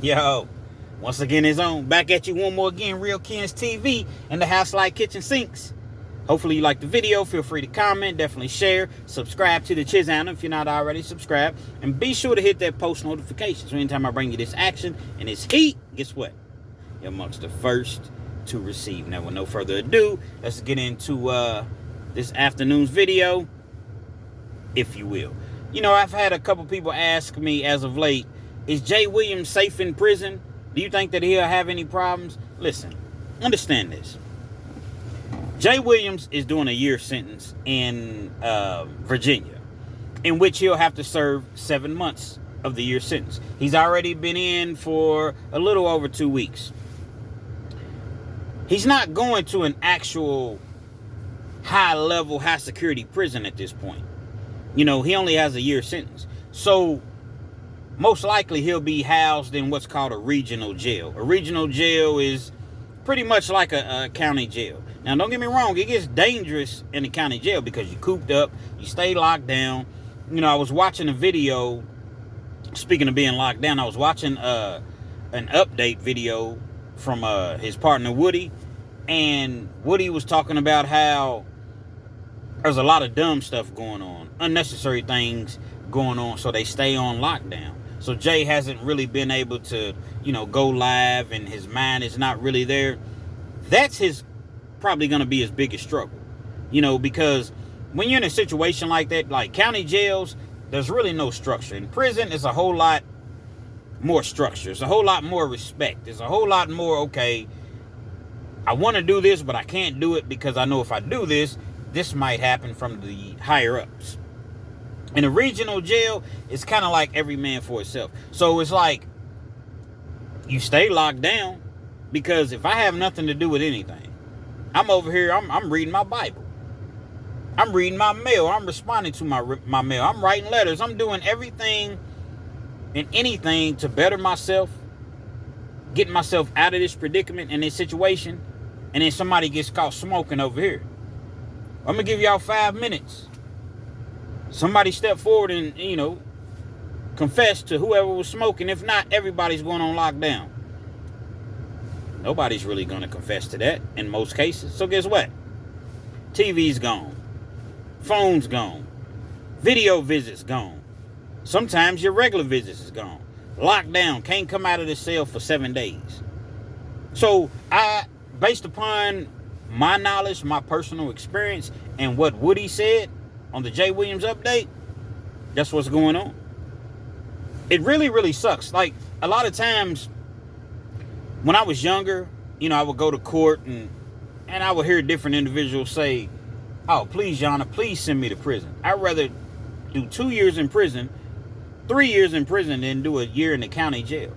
Yo, once again, it's on. Back at you one more again, Real Kens TV and the House Light Kitchen Sinks. Hopefully you like the video. Feel free to comment, definitely share, subscribe to the channel if you're not already subscribed, and be sure to hit that post notification so anytime I bring you this action and this heat, guess what? You're amongst the first to receive. Now, with no further ado, let's get into this afternoon's video, if you will. You know, I've had a couple people ask me as of late, is Jay Williams safe in prison? Do you think that he'll have any problems? Listen, understand this. Jay Williams is doing a year sentence in Virginia, in which he'll have to serve 7 months of the year sentence. He's already been in for a little over 2 weeks. He's not going to an actual high-level, high-security prison at this point. You know, he only has a year sentence. So, most likely he'll be housed in what's called a regional jail. A regional jail is pretty much like a county jail. Now, don't get me wrong, it gets dangerous in the county jail because you're cooped up, you stay locked down. You know, I was watching a video, speaking of being locked down, I was watching an update video from his partner Woody, and Woody was talking about how there's a lot of dumb stuff going on, unnecessary things going on, so they stay on lockdown. So Jay hasn't really been able to, you know, go live, and his mind is not really there. That's probably going to be his biggest struggle, you know, because when you're in a situation like that, like county jails, there's really no structure. In prison, it's a whole lot more structure. It's a whole lot more respect. It's a whole lot more, okay, I want to do this, but I can't do it because I know if I do this, this might happen from the higher ups. In a regional jail, it's kind of like every man for himself. So it's like you stay locked down because if I have nothing to do with anything, I'm over here, I'm reading my Bible. I'm reading my mail. I'm responding to my mail. I'm writing letters. I'm doing everything and anything to better myself, getting myself out of this predicament and this situation, and then somebody gets caught smoking over here. I'm going to give y'all 5 minutes. Somebody step forward and, you know, confess to whoever was smoking. If not, everybody's going on lockdown. Nobody's really going to confess to that in most cases. So guess what? TV's gone. Phone's gone. Video visits gone. Sometimes your regular visits is gone. Lockdown. Can't come out of the cell for 7 days. So based upon my knowledge, my personal experience, and what Woody said on the Jay Williams update, that's what's going on. It really, really sucks. Like, a lot of times, when I was younger, you know, I would go to court and I would hear different individuals say, oh, please, Yana, please send me to prison. I'd rather do 2 years in prison, 3 years in prison than do a year in the county jail.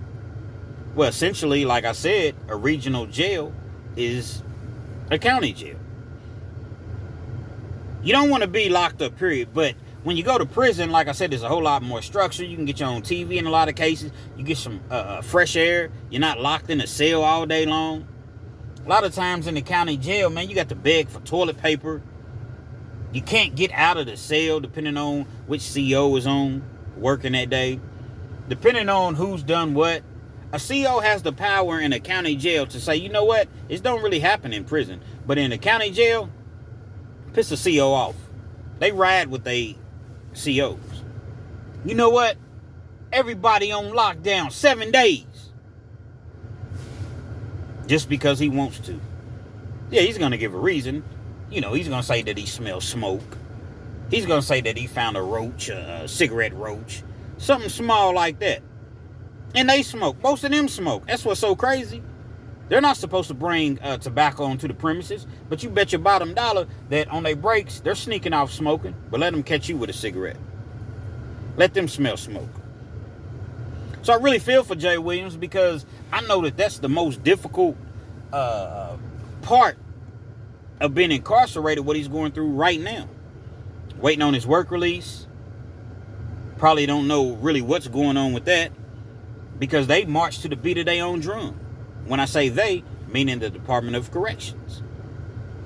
Well, essentially, like I said, a regional jail is a county jail. You don't want to be locked up, period. But when you go to prison, like I said, there's a whole lot more structure. You can get your own TV in a lot of cases. You get some fresh air. You're not locked in a cell all day long. A lot of times in the county jail, man, you got to beg for toilet paper. You can't get out of the cell depending on which CO is on working that day. Depending on who's done what. A CO has the power in a county jail to say, you know what? It don't really happen in prison. But in a county jail, piss a CO off. They ride with they COs. You know what? Everybody on lockdown 7 days. Just because he wants to. Yeah, he's going to give a reason. You know, he's going to say that he smells smoke. He's going to say that he found a roach, a cigarette roach. Something small like that. And they smoke. Most of them smoke. That's what's so crazy. They're not supposed to bring tobacco onto the premises, but you bet your bottom dollar that on their breaks, they're sneaking off smoking, but let them catch you with a cigarette. Let them smell smoke. So I really feel for Jay Williams because I know that that's the most difficult part of being incarcerated, what he's going through right now. Waiting on his work release. Probably don't know really what's going on with that because they march to the beat of their own drum. When I say they, meaning the Department of Corrections.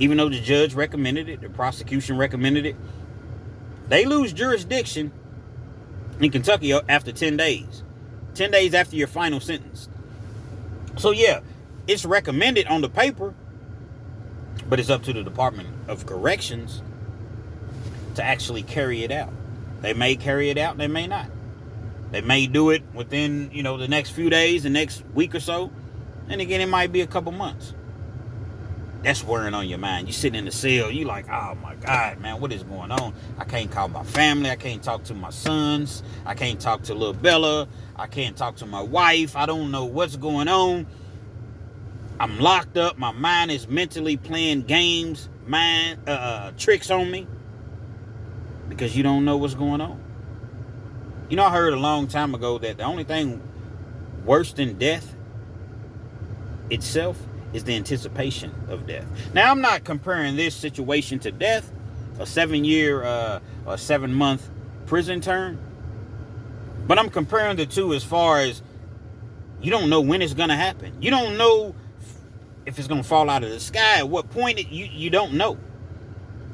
Even though the judge recommended it, the prosecution recommended it, they lose jurisdiction in Kentucky after 10 days. 10 days after your final sentence. So yeah, it's recommended on the paper, but it's up to the Department of Corrections to actually carry it out. They may carry it out, they may not. They may do it within, the next few days, the next week or so. And again, it might be a couple months. That's wearing on your mind. You sitting in the cell, you like, oh my God, man, what is going on? I can't call my family. I can't talk to my sons. I can't talk to little Bella. I can't talk to my wife. I don't know what's going on. I'm locked up. My mind is mentally playing games, tricks on me, because you don't know what's going on. I heard a long time ago that the only thing worse than death itself is the anticipation of death. Now, I'm not comparing this situation to death, a 7-year or 7-month prison term, but I'm comparing the two as far as you don't know when it's going to happen. You don't know if it's going to fall out of the sky, at what point you don't know.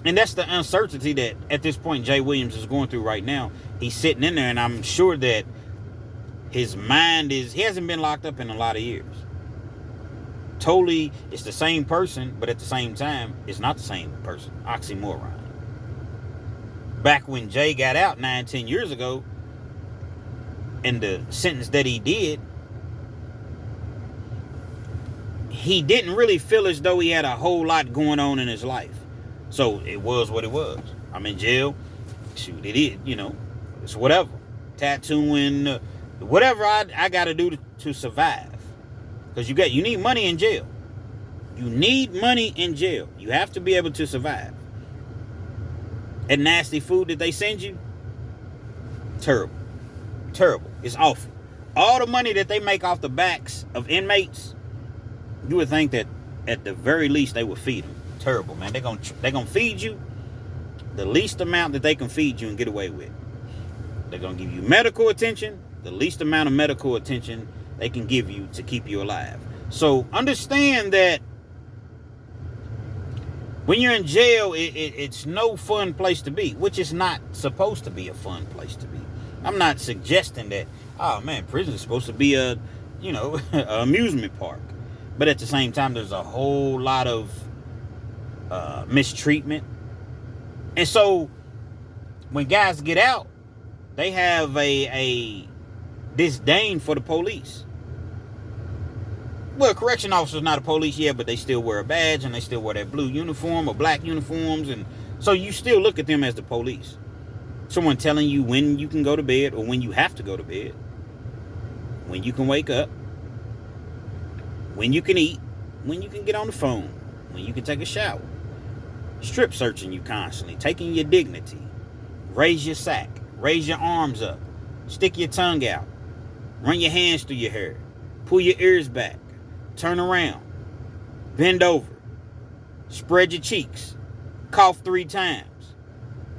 And that's the uncertainty that at this point Jay Williams is going through right now. He's sitting in there, and I'm sure that his mind he hasn't been locked up in a lot of years. Totally, it's the same person, but at the same time, it's not the same person. Oxymoron. Back when Jay got out 9-10 years ago, and the sentence that he did, he didn't really feel as though he had a whole lot going on in his life. So it was what it was. I'm in jail. Shoot, it is, it's whatever. Tattooing, whatever I got to do to survive. Because you need money in jail. You need money in jail. You have to be able to survive. And nasty food that they send you, terrible. Terrible. It's awful. All the money that they make off the backs of inmates, you would think that at the very least they would feed them. Terrible, man. They're gonna feed you the least amount that they can feed you and get away with. They're gonna give you medical attention, the least amount of medical attention they can give you to keep you alive. So understand that when you're in jail, it's no fun place to be, which is not supposed to be a fun place to be. I'm not suggesting that, oh man, prison is supposed to be a amusement park. But at the same time, there's a whole lot of mistreatment. And so when guys get out, they have a disdain for the police. Well, correction officer's not a police yet, but they still wear a badge and they still wear that blue uniform or black uniforms. And so you still look at them as the police. Someone telling you when you can go to bed or when you have to go to bed, when you can wake up, when you can eat, when you can get on the phone, when you can take a shower. Strip searching you constantly, taking your dignity. Raise your sack, raise your arms up, stick your tongue out, run your hands through your hair, pull your ears back, turn around, bend over, spread your cheeks, cough 3 times.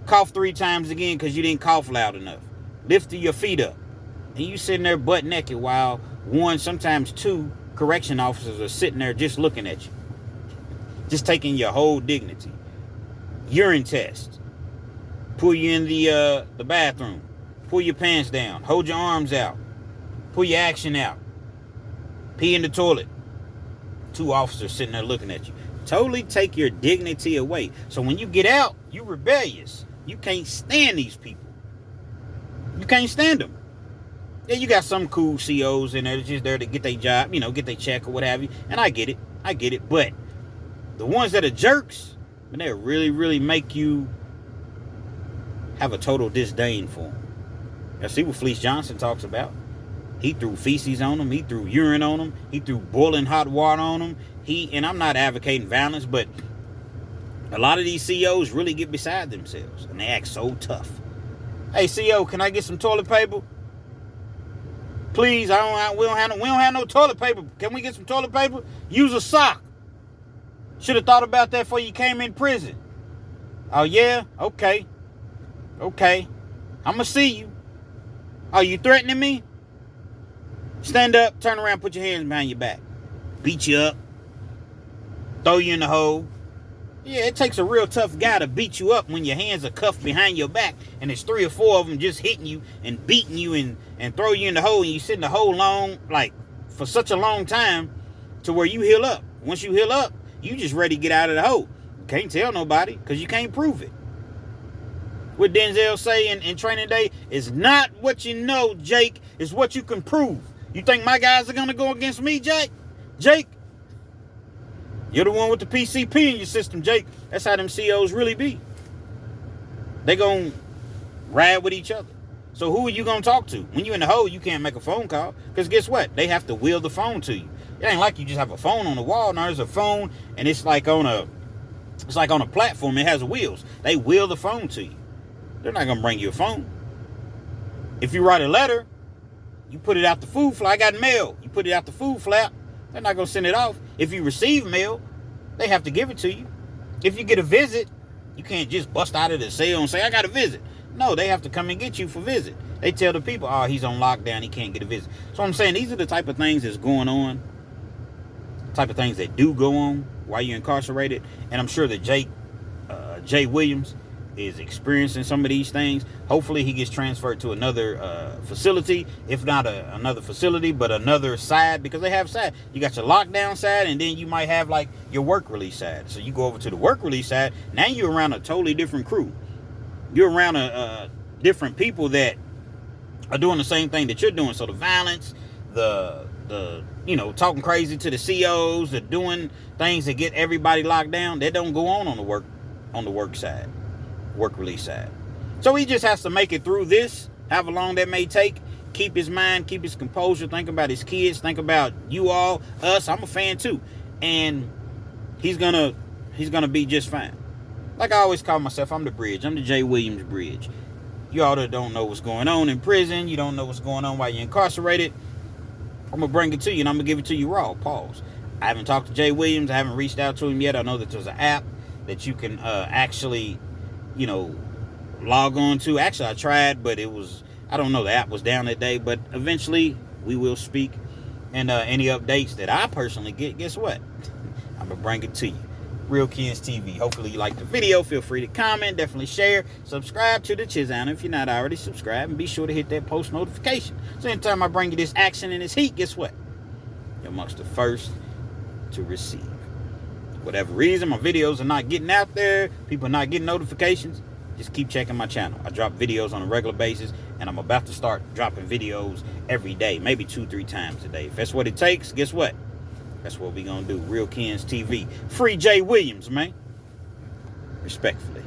Cough 3 times again because you didn't cough loud enough. Lift your feet up. And you sitting there butt naked while 1, sometimes 2 correction officers are sitting there just looking at you. Just taking your whole dignity. Urine test. Pull you in the bathroom. Pull your pants down. Hold your arms out. Pull your action out. Pee in the toilet. 2 officers sitting there looking at you. Totally take your dignity away. So when you get out, you're rebellious. You can't stand these people. You can't stand them. Yeah, you got some cool COs in there that's just there to get their job, get their check or what have you. And I get it. But the ones that are jerks, man, they really, really make you have a total disdain for them. You see what Fleece Johnson talks about. He threw feces on them. He threw urine on them. He threw boiling hot water on them. And I'm not advocating violence, but a lot of these COs really get beside themselves. And they act so tough. Hey, CO, can I get some toilet paper? Please, we don't have no toilet paper. Can we get some toilet paper? Use a sock. Should have thought about that before you came in prison. Oh, yeah? Okay. I'm going to see you. Are you threatening me? Stand up, turn around, put your hands behind your back. Beat you up. Throw you in the hole. Yeah, it takes a real tough guy to beat you up when your hands are cuffed behind your back and there's 3 or 4 of them just hitting you and beating you and throw you in the hole, and you sit in the hole for such a long time to where you heal up. Once you heal up, you just ready to get out of the hole. You can't tell nobody because you can't prove it. What Denzel say in Training Day is not what you know, Jake. It's what you can prove. You think my guys are going to go against me, Jake? Jake, you're the one with the PCP in your system, Jake. That's how them COs really be. They going to ride with each other. So who are you going to talk to? When you're in the hole, you can't make a phone call. Because guess what? They have to wheel the phone to you. It ain't like you just have a phone on the wall. No, there's a phone, and it's like on a platform. It has wheels. They wheel the phone to you. They're not going to bring you a phone. If you write a letter, you put it out the food flap. I got mail. You put it out the food flap. They're not going to send it off. If you receive mail, they have to give it to you. If you get a visit, you can't just bust out of the cell and say, I got a visit. No, they have to come and get you for visit. They tell the people, oh, he's on lockdown. He can't get a visit. So I'm saying these are the type of things that's going on, type of things that do go on while you're incarcerated. And I'm sure that Jay Williams is experiencing some of these things. Hopefully he gets transferred to another facility, if not another facility, but another side, because they have side. You got your lockdown side, and then you might have like your work release side. So you go over to the work release side. Now you're around a totally different crew. You're around different people that are doing the same thing that you're doing. So the violence, the talking crazy to the COs, the doing things that get everybody locked down, that don't go on the work side. Work release side. So he just has to make it through this, however long that may take. Keep his mind, keep his composure, think about his kids, think about you all, us. I'm a fan too. And he's gonna be just fine. Like I always call myself, I'm the bridge. I'm the Jay Williams bridge. You all that don't know what's going on in prison, you don't know what's going on while you're incarcerated, I'm gonna bring it to you, and I'm gonna give it to you raw. Pause. I haven't talked to Jay Williams. I haven't reached out to him yet. I know that there's an app that you can actually log on to. Actually, I tried, but I don't know, the app was down that day, but eventually we will speak. And any updates that I personally get, guess what? I'm going to bring it to you. Real Kens TV. Hopefully you liked the video. Feel free to comment, definitely share, subscribe to the channel if you're not already subscribed, and be sure to hit that post notification. So anytime I bring you this action and this heat, guess what? You're amongst the first to receive. Whatever reason, my videos are not getting out there, people are not getting notifications, just keep checking my channel. I drop videos on a regular basis, and I'm about to start dropping videos every day, maybe 2-3 times a day. If that's what it takes, guess what? That's what we're going to do. Real Kens TV. Free Jay Williams, man. Respectfully.